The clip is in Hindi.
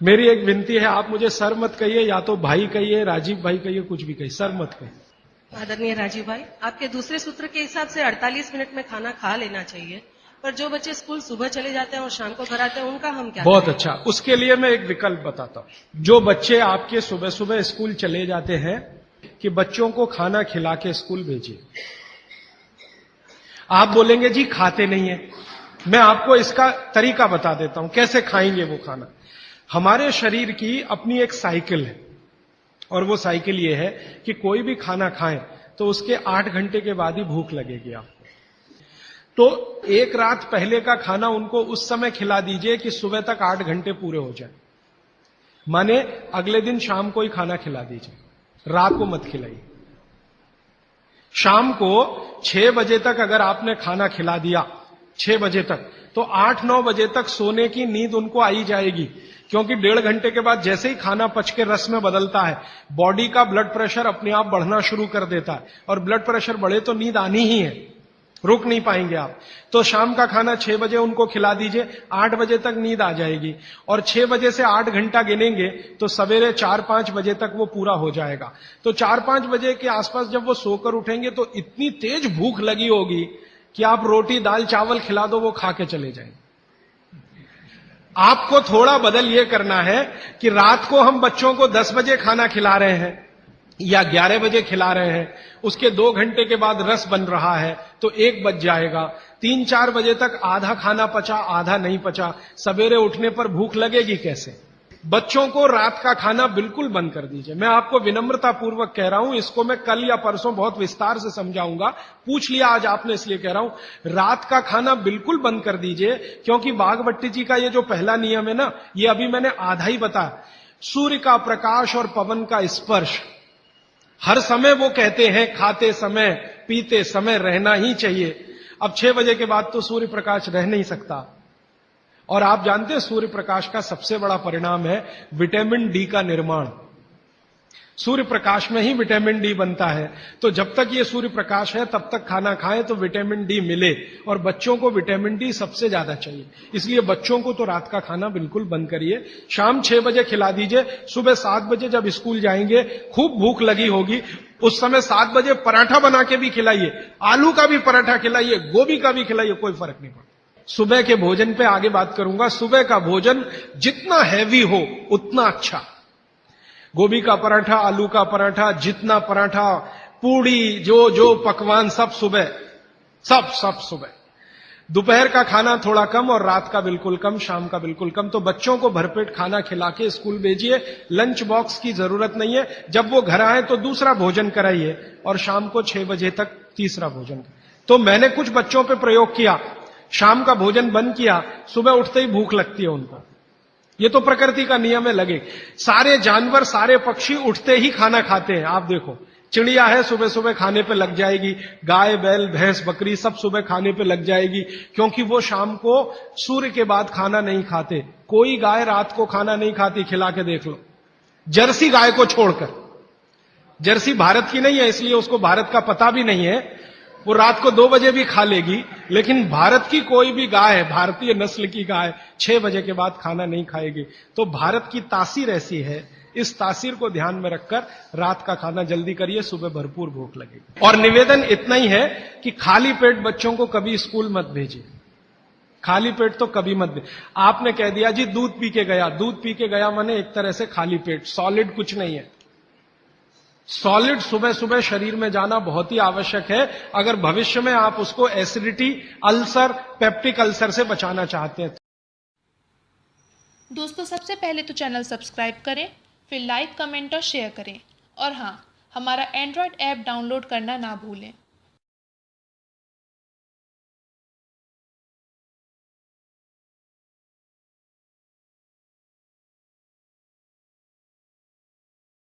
मेरी एक विनती है, आप मुझे सर मत कहिए, या तो भाई कहिए, राजीव भाई कहिए, कुछ भी कहिए, सर मत कहिए। आदरणीय राजीव भाई, आपके दूसरे सूत्र के हिसाब से 48 मिनट में खाना खा लेना चाहिए, पर जो बच्चे स्कूल सुबह चले जाते हैं और शाम को घर आते हैं, उनका हम क्या बहुत करें? अच्छा, उसके लिए मैं एक विकल्प बताता हूं। जो बच्चे आपके सुबह सुबह स्कूल चले जाते हैं, कि बच्चों को खाना खिला के स्कूल भेजिए। आप बोलेंगे जी खाते नहीं है, मैं आपको इसका तरीका बता देता हूं कैसे खाएंगे वो खाना। हमारे शरीर की अपनी एक साइकिल है, और वो साइकिल ये है कि कोई भी खाना खाएं तो उसके 8 घंटे के बाद ही भूख लगेगी आपको। तो एक रात पहले का खाना उनको उस समय खिला दीजिए कि सुबह तक 8 घंटे पूरे हो जाए। माने अगले दिन शाम को ही खाना खिला दीजिए, रात को मत खिलाइए। शाम को 6 बजे तक अगर आपने खाना खिला दिया, 6 बजे तक, तो 8-9 बजे तक सोने की नींद उनको आई जाएगी। क्योंकि 1.5 घंटे के बाद जैसे ही खाना पच के रस में बदलता है, बॉडी का ब्लड प्रेशर अपने आप बढ़ना शुरू कर देता है, और ब्लड प्रेशर बढ़े तो नींद आनी ही है, रुक नहीं पाएंगे आप। तो शाम का खाना 6 बजे उनको खिला दीजिए, 8 बजे तक नींद आ जाएगी, और 6 बजे से 8 घंटा गिनेंगे तो सवेरे 4-5 बजे तक वो पूरा हो जाएगा। तो 4-5 बजे के आसपास जब वो सोकर उठेंगे तो इतनी तेज भूख लगी होगी कि आप रोटी दाल चावल खिला दो, वो खा के चले जाएंगे। आपको थोड़ा बदल ये करना है कि रात को हम बच्चों को 10 बजे खाना खिला रहे हैं या 11 बजे खिला रहे हैं, उसके 2 घंटे के बाद रस बन रहा है तो 1 बज जाएगा। 3-4 बजे तक आधा खाना पचा, आधा नहीं पचा, सवेरे उठने पर भूख लगेगी कैसे? बच्चों को रात का खाना बिल्कुल बंद कर दीजिए। मैं आपको विनम्रता पूर्वक कह रहा हूं, इसको मैं कल या परसों बहुत विस्तार से समझाऊंगा, पूछ लिया आज आपने इसलिए कह रहा हूं। रात का खाना बिल्कुल बंद कर दीजिए, क्योंकि बागवट्टी जी का ये जो पहला नियम है ना, ये अभी मैंने आधा ही बताया। सूर्य का प्रकाश और पवन का स्पर्श हर समय वो कहते हैं खाते समय पीते समय रहना ही चाहिए। अब 6 बजे के बाद तो सूर्य प्रकाश रह नहीं सकता, और आप जानते हैं सूर्य प्रकाश का सबसे बड़ा परिणाम है विटामिन डी का निर्माण। सूर्य प्रकाश में ही विटामिन डी बनता है, तो जब तक ये सूर्य प्रकाश है तब तक खाना खाएं तो विटामिन डी मिले, और बच्चों को विटामिन डी सबसे ज्यादा चाहिए। इसलिए बच्चों को तो रात का खाना बिल्कुल बंद करिए, शाम 6 बजे खिला दीजिए। सुबह 7 बजे जब स्कूल जाएंगे, खूब भूख लगी होगी, उस समय 7 बजे पराठा बना के भी खिलाइए, आलू का भी पराठा खिलाइए, गोभी का भी खिलाइए, कोई फर्क नहीं पड़ता। सुबह के भोजन पे आगे बात करूंगा। सुबह का भोजन जितना हैवी हो उतना अच्छा। गोभी का पराठा, आलू का पराठा, जितना पराठा, पूड़ी, जो जो पकवान, सब सुबह, सब सुबह। दोपहर का खाना थोड़ा कम, और रात का बिल्कुल कम, शाम का बिल्कुल कम। तो बच्चों को भरपेट खाना खिला के स्कूल भेजिए। लंच बॉक्स की जरूरत नहीं है। जब वो घर आए तो दूसरा भोजन कराइए, और शाम को 6 बजे तक तीसरा भोजन। तो मैंने कुछ बच्चों पे प्रयोग किया, शाम का भोजन बंद किया, सुबह उठते ही भूख लगती है उनको। ये तो प्रकृति का नियम है, लगे। सारे जानवर, सारे पक्षी उठते ही खाना खाते हैं। आप देखो, चिड़िया है सुबह सुबह खाने पे लग जाएगी, गाय बैल भैंस बकरी सब सुबह खाने पे लग जाएगी, क्योंकि वो शाम को सूर्य के बाद खाना नहीं खाते। कोई गाय रात को खाना नहीं खाती, खिला के देख लो, जर्सी गाय को छोड़कर। जर्सी भारत की नहीं है, इसलिए उसको भारत का पता भी नहीं है, वो रात को 2 बजे भी खा लेगी। लेकिन भारत की कोई भी गाय, भारतीय नस्ल की गाय 6 बजे के बाद खाना नहीं खाएगी। तो भारत की तासीर ऐसी है, इस तासीर को ध्यान में रखकर रात का खाना जल्दी करिए, सुबह भरपूर भूख लगेगी। और निवेदन इतना ही है कि खाली पेट बच्चों को कभी स्कूल मत भेजिए, खाली पेट तो कभी मत भेजिए। आपने कह दिया जी दूध पी के गया, दूध पी के गया माने एक तरह से खाली पेट, सॉलिड कुछ नहीं है। सॉलिड सुबह सुबह शरीर में जाना बहुत ही आवश्यक है, अगर भविष्य में आप उसको एसिडिटी, अल्सर, पेप्टिक अल्सर से बचाना चाहते हैं। दोस्तों, सबसे पहले तो चैनल सब्सक्राइब करें, फिर लाइक, कमेंट और शेयर करें, और हाँ, हमारा एंड्रॉयड ऐप डाउनलोड करना ना भूलें।